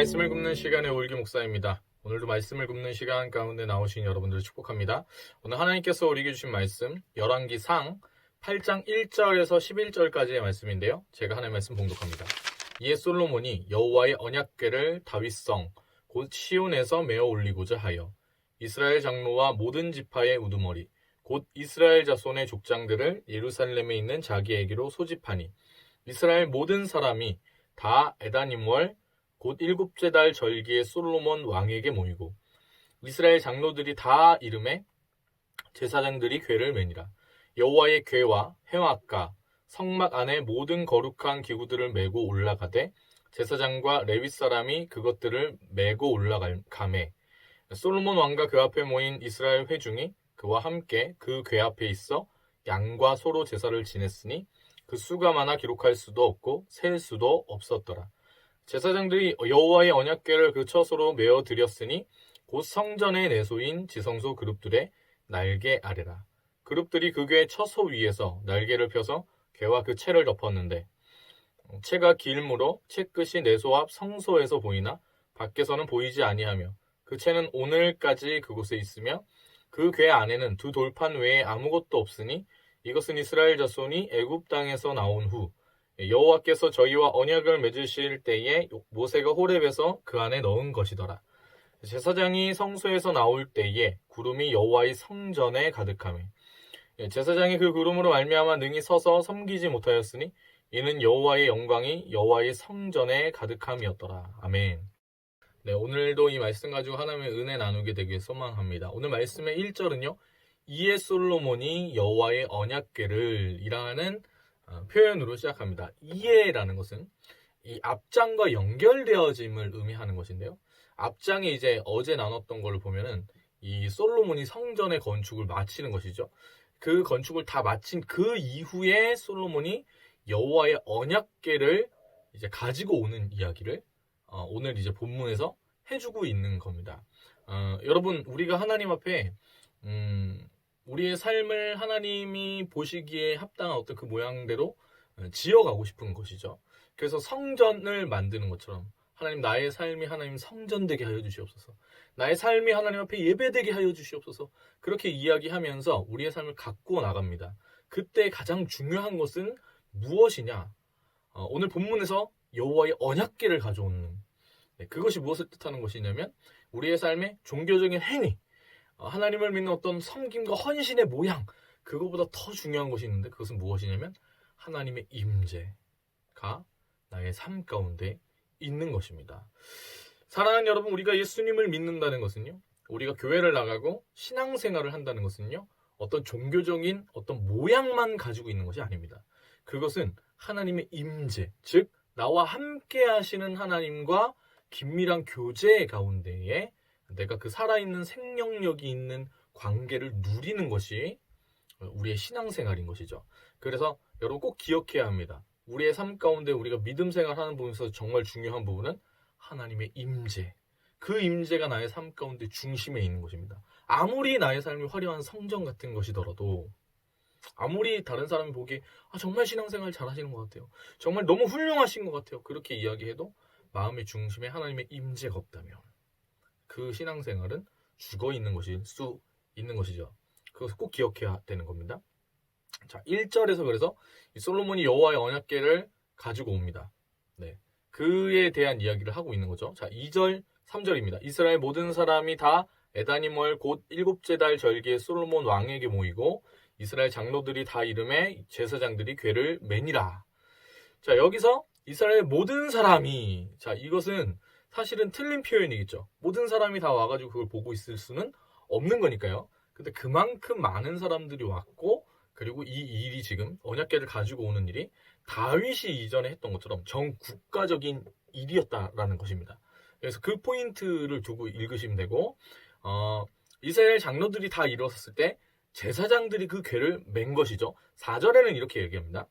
말씀을 굽는 시간의 올기 목사입니다. 오늘도 말씀을 굽는 시간 가운데 나오신 여러분들을 축복합니다. 오늘 하나님께서 우리에게 주신 말씀 열왕기상 8장 1절에서 11절까지의 말씀인데요. 제가 하나님의 말씀 봉독합니다. 이에 솔로몬이 여호와의 언약궤를 다윗성 곧 시온에서 메어 올리고자 하여 이스라엘 장로와 모든 지파의 우두머리 곧 이스라엘 자손의 족장들을 예루살렘에 있는 자기에게로 소집하니 이스라엘 모든 사람이 다 에다님월 곧 일곱째 달 절기에 솔로몬 왕에게 모이고 이스라엘 장로들이 다 이름에 제사장들이 궤를 매니라. 여호와의 궤와 회막과 성막 안에 모든 거룩한 기구들을 메고 올라가되 제사장과 레위 사람이 그것들을 메고 올라가매 솔로몬 왕과 그 앞에 모인 이스라엘 회중이 그와 함께 그 궤 앞에 있어 양과 소로 제사를 지냈으니 그 수가 많아 기록할 수도 없고 셀 수도 없었더라. 제사장들이 여호와의 언약궤를 그 처소로 메어 드렸으니 곧 성전의 내소인 지성소 그룹들의 날개 아래라. 그룹들이 그 궤 처소 위에서 날개를 펴서 궤와 그 채를 덮었는데 채가 길므로 채 끝이 내소 앞 성소에서 보이나 밖에서는 보이지 아니하며 그 채는 오늘까지 그곳에 있으며 그 궤 안에는 두 돌판 외에 아무것도 없으니 이것은 이스라엘 자손이 애굽 땅에서 나온 후 여호와께서 저희와 언약을 맺으실 때에 모세가 호렙에서 그 안에 넣은 것이더라. 제사장이 성소에서 나올 때에 구름이 여호와의 성전에 가득하며 제사장이 그 구름으로 말미암아 능히 서서 섬기지 못하였으니 이는 여호와의 영광이 여호와의 성전에 가득함이었더라. 아멘. 네, 오늘도 이 말씀 가지고 하나님의 은혜 나누게 되길 소망합니다. 오늘 말씀의 1절은요. 이에 솔로몬이 여호와의 언약궤를 이라는 표현으로 시작합니다. 이에라는 것은 이 앞장과 연결되어짐을 의미하는 것인데요. 앞장에 이제 어제 나눴던 걸 보면은 이 솔로몬이 성전의 건축을 마치는 것이죠. 그 건축을 다 마친 그 이후에 솔로몬이 여호와의 언약궤를 이제 가지고 오는 이야기를 오늘 이제 본문에서 해주고 있는 겁니다. 여러분, 우리가 하나님 앞에 우리의 삶을 하나님이 보시기에 합당한 어떤 그 모양대로 지어가고 싶은 것이죠. 그래서 성전을 만드는 것처럼 하나님, 나의 삶이 하나님 성전되게 하여 주시옵소서. 나의 삶이 하나님 앞에 예배되게 하여 주시옵소서. 그렇게 이야기하면서 우리의 삶을 가꾸어 나갑니다. 그때 가장 중요한 것은 무엇이냐? 오늘 본문에서 여호와의 언약궤를 가져오는 그것이 무엇을 뜻하는 것이냐면 우리의 삶의 종교적인 행위, 하나님을 믿는 어떤 섬김과 헌신의 모양, 그거보다 더 중요한 것이 있는데 그것은 무엇이냐면 하나님의 임재가 나의 삶 가운데 있는 것입니다. 사랑하는 여러분, 우리가 예수님을 믿는다는 것은요, 우리가 교회를 나가고 신앙생활을 한다는 것은요, 어떤 종교적인 어떤 모양만 가지고 있는 것이 아닙니다. 그것은 하나님의 임재, 즉 나와 함께 하시는 하나님과 긴밀한 교제 가운데에 내가 그 살아있는 생명력이 있는 관계를 누리는 것이 우리의 신앙생활인 것이죠. 그래서 여러분 꼭 기억해야 합니다. 우리의 삶 가운데 우리가 믿음 생활하는 부분에서 정말 중요한 부분은 하나님의 임재. 그 임재가 나의 삶 가운데 중심에 있는 것입니다. 아무리 나의 삶이 화려한 성전 같은 것이더라도, 아무리 다른 사람이 보기에 정말 신앙생활 잘하시는 것 같아요, 정말 너무 훌륭하신 것 같아요, 그렇게 이야기해도 마음의 중심에 하나님의 임재가 없다면 그 신앙생활은 죽어있는 것일 수 있는 것이죠. 그것을 꼭 기억해야 되는 겁니다. 자, 1절에서 그래서 이 솔로몬이 여호와의 언약궤를 가지고 옵니다. 네, 그에 대한 이야기를 하고 있는 거죠. 자, 2절, 3절입니다. 이스라엘 모든 사람이 다 에다님월 곧 일곱째 달 절기에 솔로몬 왕에게 모이고 이스라엘 장로들이 다 이름에 제사장들이 궤를 매니라. 자, 여기서 이스라엘 모든 사람이, 자, 이것은 사실은 틀린 표현이겠죠. 모든 사람이 다 와가지고 그걸 보고 있을 수는 없는 거니까요. 근데 그만큼 많은 사람들이 왔고, 그리고 이 일이 지금 언약궤를 가지고 오는 일이 다윗이 이전에 했던 것처럼 전 국가적인 일이었다라는 것입니다. 그래서 그 포인트를 두고 읽으시면 되고, 이스라엘 장로들이 다 일어섰을 때 제사장들이 그 궤를 맨 것이죠. 4절에는 이렇게 얘기합니다.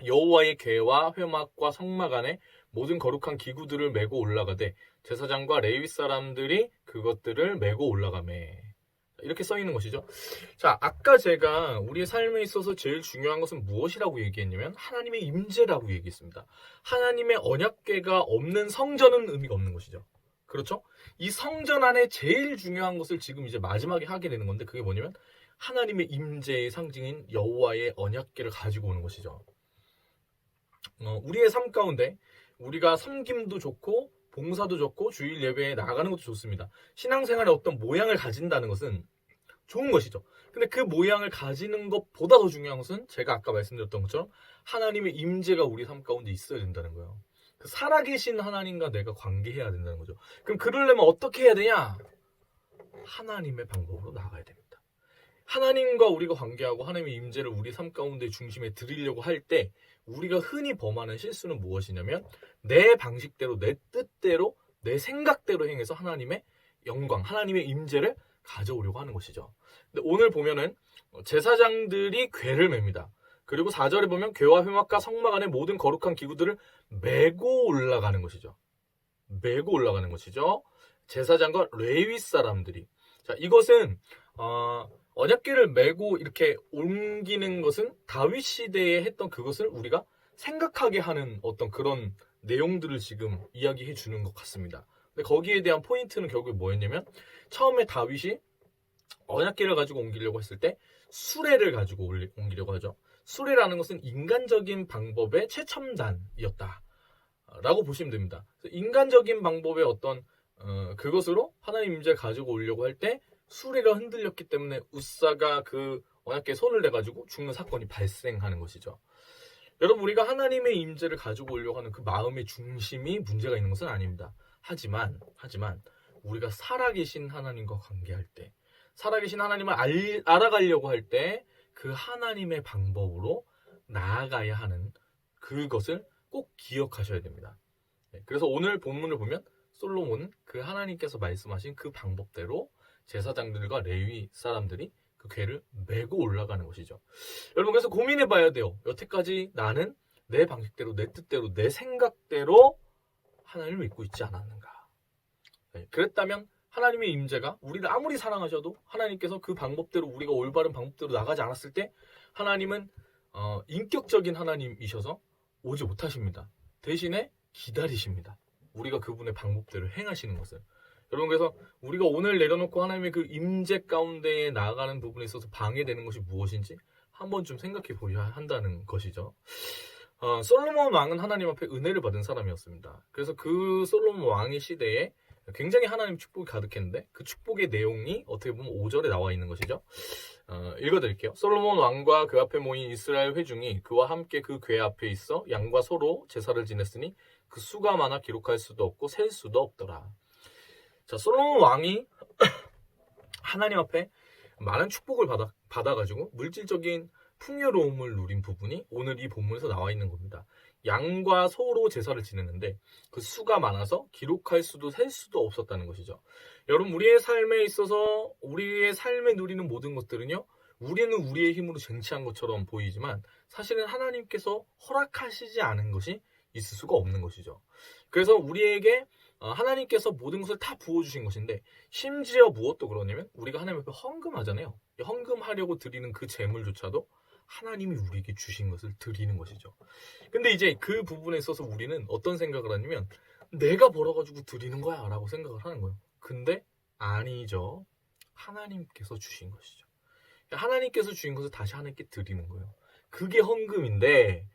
여호와의 궤와 회막과 성막 안에 모든 거룩한 기구들을 메고 올라가되 제사장과 레위 사람들이 그것들을 메고 올라가매. 이렇게 써 있는 것이죠. 자, 아까 제가 우리의 삶에 있어서 제일 중요한 것은 무엇이라고 얘기했냐면 하나님의 임재라고 얘기했습니다. 하나님의 언약궤가 없는 성전은 의미가 없는 것이죠. 그렇죠? 이 성전 안에 제일 중요한 것을 지금 이제 마지막에 하게 되는 건데 그게 뭐냐면 하나님의 임재의 상징인 여호와의 언약궤를 가지고 오는 것이죠. 우리의 삶 가운데 우리가 섬김도 좋고 봉사도 좋고 주일 예배에 나가는 것도 좋습니다. 신앙생활에 어떤 모양을 가진다는 것은 좋은 것이죠. 근데 그 모양을 가지는 것보다 더 중요한 것은 제가 아까 말씀드렸던 것처럼 하나님의 임재가 우리 삶 가운데 있어야 된다는 거예요. 그 살아계신 하나님과 내가 관계해야 된다는 거죠. 그럼 그러려면 어떻게 해야 되냐? 하나님의 방법으로 나가야 됩니다. 하나님과 우리가 관계하고 하나님의 임재를 우리 삶 가운데 중심에 드리려고 할 때 우리가 흔히 범하는 실수는 무엇이냐면 내 방식대로, 내 뜻대로, 내 생각대로 행해서 하나님의 영광, 하나님의 임재를 가져오려고 하는 것이죠. 근데 오늘 보면은 제사장들이 궤를 맵니다. 그리고 4절에 보면 궤와 회막과 성막 안에 모든 거룩한 기구들을 메고 올라가는 것이죠. 메고 올라가는 것이죠. 제사장과 레위 사람들이. 자, 이것은 언약궤를 메고 이렇게 옮기는 것은 다윗 시대에 했던 그것을 우리가 생각하게 하는 어떤 그런 내용들을 지금 이야기해 주는 것 같습니다. 근데 거기에 대한 포인트는 결국 뭐였냐면 처음에 다윗이 언약궤를 가지고 옮기려고 했을 때 수레를 가지고 옮기려고 하죠. 수레라는 것은 인간적인 방법의 최첨단이었다 라고 보시면 됩니다. 인간적인 방법의 어떤 그것으로 하나님 임재를 가지고 오려고 할 때 수레가 흔들렸기 때문에 웃사가 그 언약궤에 손을 대가지고 죽는 사건이 발생하는 것이죠. 여러분, 우리가 하나님의 임재를 가지고 오려고 하는 그 마음의 중심이 문제가 있는 것은 아닙니다. 하지만 우리가 살아계신 하나님과 관계할 때, 살아계신 하나님을 알아가려고 할 때 그 하나님의 방법으로 나아가야 하는 그것을 꼭 기억하셔야 됩니다. 그래서 오늘 본문을 보면 솔로몬은 그 하나님께서 말씀하신 그 방법대로 제사장들과 레위 사람들이 그 궤를 메고 올라가는 것이죠. 여러분, 그래서 고민해 봐야 돼요. 여태까지 나는 내 방식대로, 내 뜻대로, 내 생각대로 하나님을 믿고 있지 않았는가. 그랬다면 하나님의 임재가 우리를 아무리 사랑하셔도 하나님께서 그 방법대로, 우리가 올바른 방법대로 나가지 않았을 때 하나님은 인격적인 하나님이셔서 오지 못하십니다. 대신에 기다리십니다. 우리가 그분의 방법대로 행하시는 것을. 여러분, 그래서 우리가 오늘 내려놓고 하나님의 그 임재 가운데에 나아가는 부분에 있어서 방해되는 것이 무엇인지 한번 좀 생각해 보셔야 한다는 것이죠. 솔로몬 왕은 하나님 앞에 은혜를 받은 사람이었습니다. 그래서 그 솔로몬 왕의 시대에 굉장히 하나님 축복이 가득했는데 그 축복의 내용이 어떻게 보면 5절에 나와 있는 것이죠. 읽어드릴게요. 솔로몬 왕과 그 앞에 모인 이스라엘 회중이 그와 함께 그 궤 앞에 있어 양과 소로 제사를 지냈으니 그 수가 많아 기록할 수도 없고 셀 수도 없더라. 자, 솔로몬 왕이 하나님 앞에 많은 축복을 받아가지고 물질적인 풍요로움을 누린 부분이 오늘 이 본문에서 나와 있는 겁니다. 양과 소로 제사를 지냈는데 그 수가 많아서 기록할 수도 셀 수도 없었다는 것이죠. 여러분, 우리의 삶에 있어서 우리의 삶에 누리는 모든 것들은요, 우리는 우리의 힘으로 쟁취한 것처럼 보이지만 사실은 하나님께서 허락하시지 않은 것이 있을 수가 없는 것이죠. 그래서 우리에게 하나님께서 모든 것을 다 부어주신 것인데 심지어 무엇도 그러냐면 우리가 하나님 앞에 헌금하잖아요. 헌금하려고 드리는 그 재물조차도 하나님이 우리에게 주신 것을 드리는 것이죠. 근데 이제 그 부분에 있어서 우리는 어떤 생각을 하냐면 내가 벌어가지고 드리는 거야 라고 생각을 하는 거예요. 근데 아니죠. 하나님께서 주신 것이죠. 하나님께서 주신 것을 다시 하나님께 드리는 거예요. 그게 헌금인데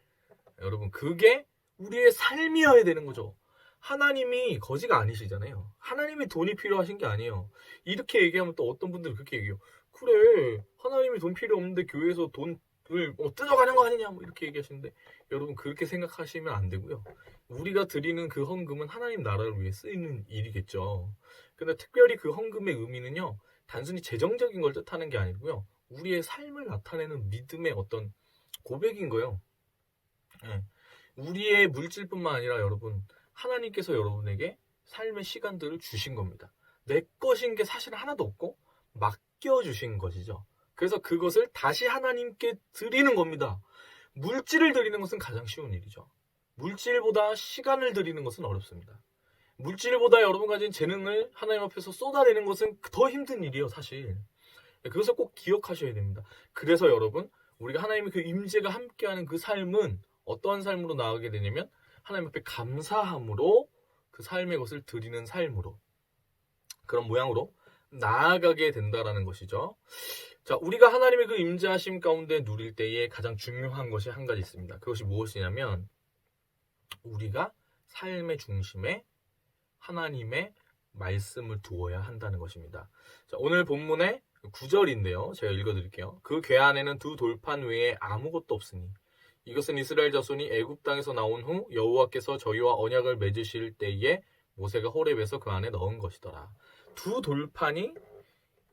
여러분, 그게 우리의 삶이어야 되는 거죠. 하나님이 거지가 아니시잖아요. 하나님이 돈이 필요하신 게 아니에요. 이렇게 얘기하면 또 어떤 분들은 그렇게 얘기해요. 그래, 하나님이 돈 필요 없는데 교회에서 돈을 뜯어가는 거 아니냐, 뭐 이렇게 얘기하시는데 여러분, 그렇게 생각하시면 안 되고요. 우리가 드리는 그 헌금은 하나님 나라를 위해 쓰이는 일이겠죠. 근데 특별히 그 헌금의 의미는요, 단순히 재정적인 걸 뜻하는 게 아니고요, 우리의 삶을 나타내는 믿음의 어떤 고백인 거예요. 우리의 물질뿐만 아니라 여러분, 하나님께서 여러분에게 삶의 시간들을 주신 겁니다. 내 것인 게 사실 하나도 없고 맡겨주신 것이죠. 그래서 그것을 다시 하나님께 드리는 겁니다. 물질을 드리는 것은 가장 쉬운 일이죠. 물질보다 시간을 드리는 것은 어렵습니다. 물질보다 여러분 가진 재능을 하나님 앞에서 쏟아내는 것은 더 힘든 일이에요, 사실. 그것을 꼭 기억하셔야 됩니다. 그래서 여러분, 우리가 하나님의 그 임재가 함께하는 그 삶은 어떠한 삶으로 나아가게 되냐면 하나님 앞에 감사함으로 그 삶의 것을 드리는 삶으로, 그런 모양으로 나아가게 된다라는 것이죠. 자, 우리가 하나님의 그 임재하심 가운데 누릴 때에 가장 중요한 것이 한 가지 있습니다. 그것이 무엇이냐면 우리가 삶의 중심에 하나님의 말씀을 두어야 한다는 것입니다. 자, 오늘 본문의 9절인데요. 제가 읽어드릴게요. 그 궤 안에는 두 돌판 외에 아무것도 없으니 이것은 이스라엘 자손이 애굽 땅에서 나온 후 여호와께서 저희와 언약을 맺으실 때에 모세가 호렙에서 그 안에 넣은 것이더라. 두 돌판이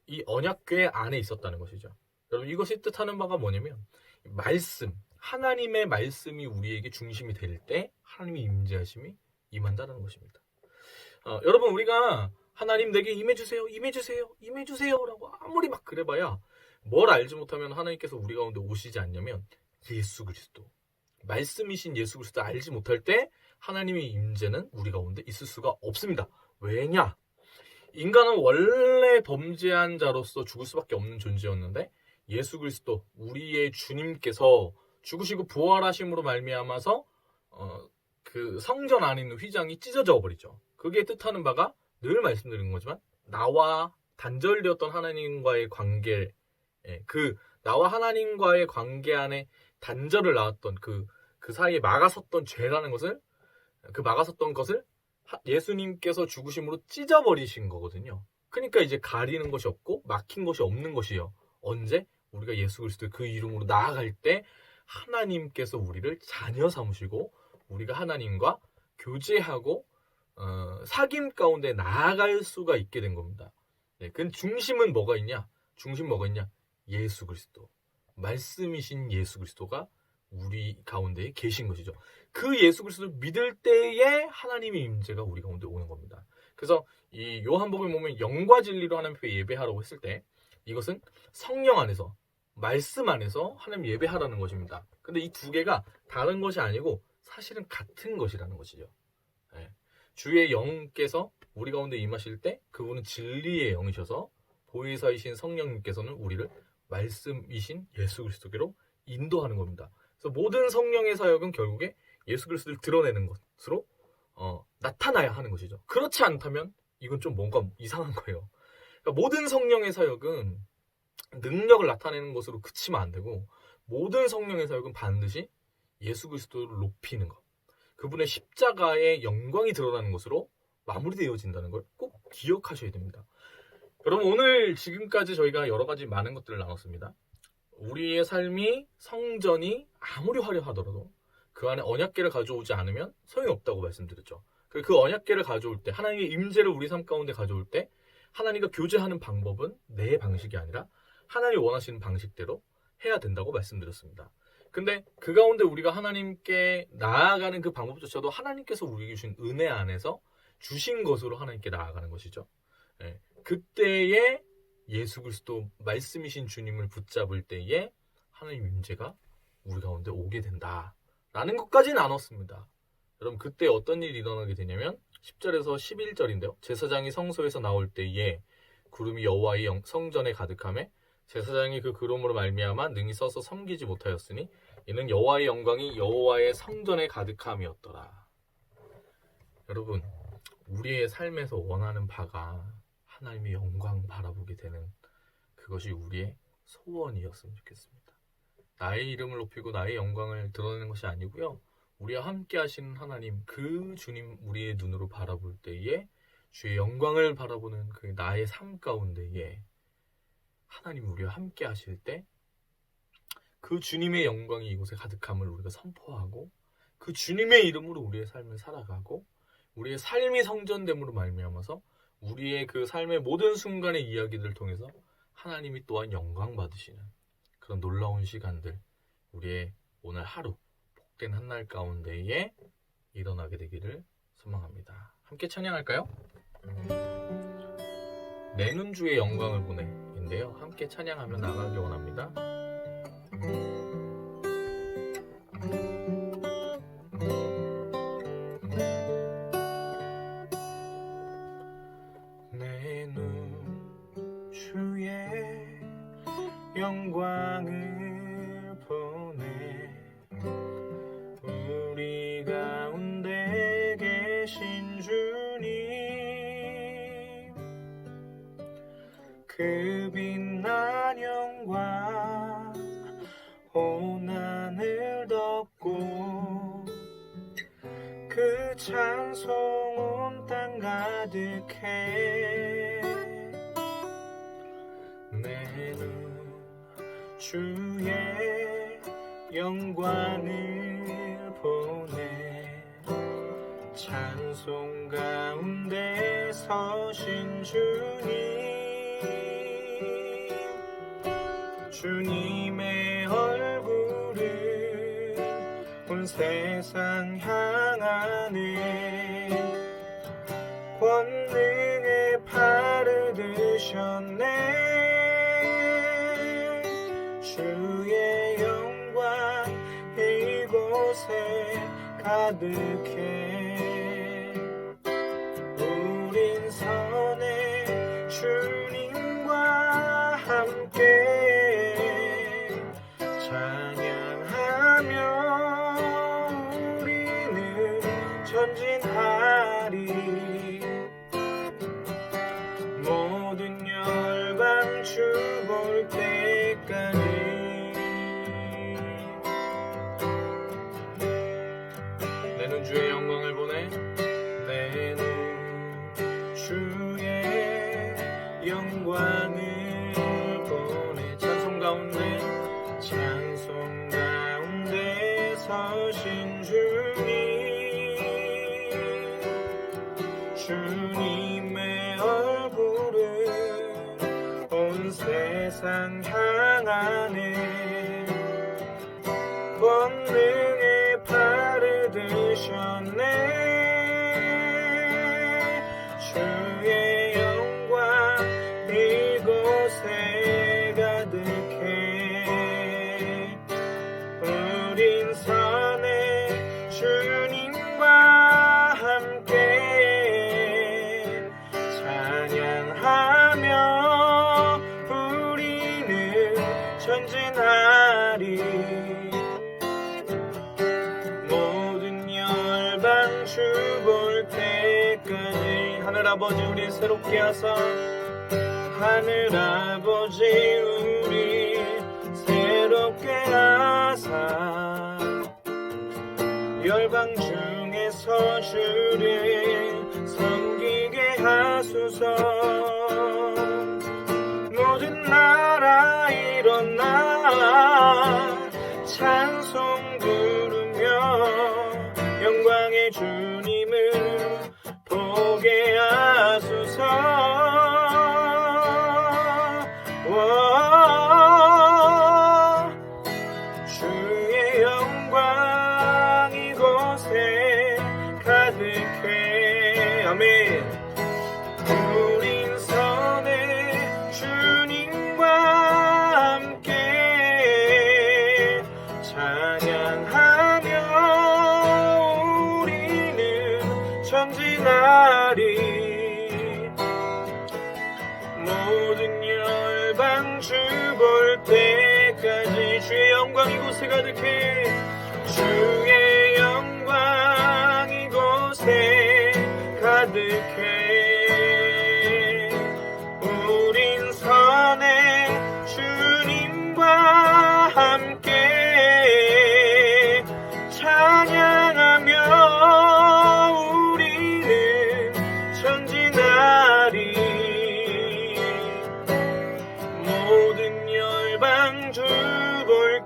이 언약궤 안에 있었다는 것이죠. 여러분, 이것이 뜻하는 바가 뭐냐면 말씀, 하나님의 말씀이 우리에게 중심이 될 때 하나님의 임재하심이 임한다는 것입니다. 여러분, 우리가 하나님 내게 임해주세요, 임해주세요, 임해주세요라고 아무리 막 그래봐야 뭘 알지 못하면 하나님께서 우리 가운데 오시지 않냐면 예수 그리스도, 말씀이신 예수 그리스도 알지 못할 때 하나님의 임재는 우리 가운데 있을 수가 없습니다. 왜냐? 인간은 원래 범죄한 자로서 죽을 수밖에 없는 존재였는데 예수 그리스도, 우리의 주님께서 죽으시고 부활하심으로 말미암아서 그 성전 안에 있는 휘장이 찢어져 버리죠. 그게 뜻하는 바가 늘 말씀드리는 거지만 나와 단절되었던 하나님과의 관계, 그 나와 하나님과의 관계 안에 단절을 낳았던 그 사이에 막아섰던 죄라는 것을, 그 막아섰던 것을 예수님께서 죽으심으로 찢어버리신 거거든요. 그러니까 이제 가리는 것이 없고 막힌 것이 없는 것이요. 언제? 우리가 예수 그리스도의 그 이름으로 나아갈 때 하나님께서 우리를 자녀 삼으시고 우리가 하나님과 교제하고 사귐 가운데 나아갈 수가 있게 된 겁니다. 그 중심은 뭐가 있냐? 중심 뭐가 있냐? 예수 그리스도. 말씀이신 예수 그리스도가 우리 가운데 계신 것이죠. 그 예수 그리스도를 믿을 때에 하나님의 임재가 우리 가운데 오는 겁니다. 그래서 이 요한복음에 보면 영과 진리로 하나님 앞에 예배하라고 했을 때 이것은 성령 안에서, 말씀 안에서 하나님 예배하라는 것입니다. 근데 이 두 개가 다른 것이 아니고 사실은 같은 것이라는 것이죠. 주의 영께서 우리 가운데 임하실 때 그분은 진리의 영이셔서 보혜사이신 성령님께서는 우리를 말씀이신 예수 그리스도께로 인도하는 겁니다. 그래서 모든 성령의 사역은 결국에 예수 그리스도를 드러내는 것으로 나타나야 하는 것이죠. 그렇지 않다면 이건 좀 뭔가 이상한 거예요. 그러니까 모든 성령의 사역은 능력을 나타내는 것으로 그치면 안 되고 모든 성령의 사역은 반드시 예수 그리스도를 높이는 것, 그분의 십자가의 영광이 드러나는 것으로 마무리되어진다는 걸 꼭 기억하셔야 됩니다. 여러분, 오늘 지금까지 저희가 여러 가지 많은 것들을 나눴습니다. 우리의 삶이, 성전이 아무리 화려하더라도 그 안에 언약궤를 가져오지 않으면 소용이 없다고 말씀드렸죠. 그 언약궤를 가져올 때, 하나님의 임재를 우리 삶 가운데 가져올 때 하나님과 교제하는 방법은 내 방식이 아니라 하나님이 원하시는 방식대로 해야 된다고 말씀드렸습니다. 근데 그 가운데 우리가 하나님께 나아가는 그 방법조차도 하나님께서 우리에게 주신 은혜 안에서 주신 것으로 하나님께 나아가는 것이죠. 그때에 예수 그리스도 말씀이신 주님을 붙잡을 때에 하나님 임재가 우리 가운데 오게 된다라는 것까지 나눴습니다. 여러분, 그때 어떤 일이 일어나게 되냐면 10절에서 11절인데요. 제사장이 성소에서 나올 때에 구름이 여호와의 성전에 가득하매 제사장이 그 구름으로 말미암아 능히 서서 섬기지 못하였으니 이는 여호와의 영광이 여호와의 성전에 가득함이었더라. 여러분, 우리의 삶에서 원하는 바가 하나님의 영광 바라보게 되는 그것이 우리의 소원이었으면 좋겠습니다. 나의 이름을 높이고 나의 영광을 드러내는 것이 아니고요. 우리와 함께 하시는 하나님, 그 주님 우리의 눈으로 바라볼 때에 주의 영광을 바라보는 그 나의 삶 가운데에 하나님 우리와 함께 하실 때 그 주님의 영광이 이곳에 가득함을 우리가 선포하고 그 주님의 이름으로 우리의 삶을 살아가고 우리의 삶이 성전됨으로 말미암아서 우리의 그 삶의 모든 순간의 이야기들을 통해서 하나님이 또한 영광 받으시는 그런 놀라운 시간들, 우리의 오늘 하루 복된 한날 가운데에 일어나게 되기를 소망합니다. 함께 찬양할까요? 내는 주의 영광을 보내 인데요. 함께 찬양하며 나가기 원합니다. 내 눈 주의 없고 그 찬송 온 땅 가득해. 내 눈 주의 영광을 보네. 찬송 가운데 서신 주님의 얼굴을 온 세상 향하네. 권능의 팔을 드셨네. 주의 영광 이곳에 가득해. 우린 선해 주님과 함께 찬양하며 우리는 전진하리. 모든 열방 주 볼 때까지. 내 눈 주의 영광을 보네. 내 눈 주의 영광을 보네. 찬송 가운데 서신 주님의 얼굴을 온 세상 향하네. 권능의 팔을 드셨네. 주의 영광 이곳에 가득해. 우린 선해 주님과 함께 찬양하며 우리는 전진하리. 모든 열방 주 볼 때까지. 하늘아버지 우리 새롭게 하사. 하늘아버지 우리 새롭게 하사. 열방 중에서 주를 섬기게 하소서. 모든 나라 일어나 찬송 부르며 영광의 주님을 보게 하소서. 주의 영광 이곳에 가득해. 아멘. 우린 선해 주님과 함께 찬양하며 우리는 전진하리. 모든 열방 주 볼 때까지. 주의 영광 이곳에 가득해. 주의 영광 이곳에 가득해. 우린 선해 주님과 함께 찬양하며 우리는 전진하리. 모든 열방 주 볼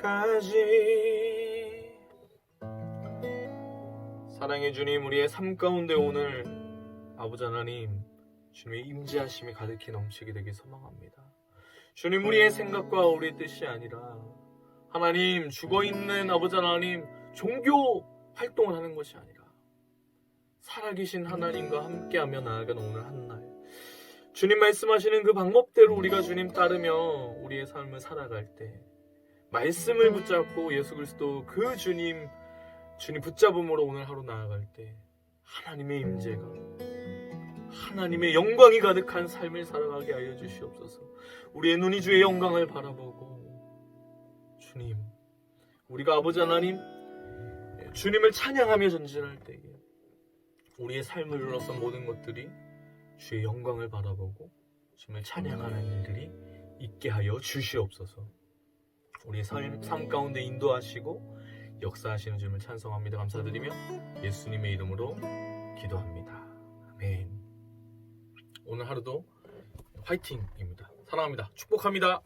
때까지. 사랑의 주님, 우리의 삶 가운데 오늘 아버지 하나님 주님의 임재하심이 가득히 넘치게 되길 소망합니다. 주님, 우리의 생각과 우리의 뜻이 아니라 하나님 죽어있는 아버지 하나님 종교 활동을 하는 것이 아니라 살아계신 하나님과 함께하며 나아가는 오늘 한날, 주님 말씀하시는 그 방법대로 우리가 주님 따르며 우리의 삶을 살아갈 때 말씀을 붙잡고 예수 그리스도 그 주님 붙잡음으로 오늘 하루 나아갈 때 하나님의 임재가, 하나님의 영광이 가득한 삶을 살아가게 하여 주시옵소서. 우리의 눈이 주의 영광을 바라보고 주님, 우리가 아버지 하나님 주님을 찬양하며 전진할 때에 우리의 삶을 둘러싼 모든 것들이 주의 영광을 바라보고 주님을 찬양하는 일들이 있게 하여 주시옵소서. 우리 삶 가운데 인도하시고 역사하시는 주님을 찬송합니다. 감사드리며 예수님의 이름으로 기도합니다. 아멘. 오늘 하루도 화이팅입니다. 사랑합니다. 축복합니다.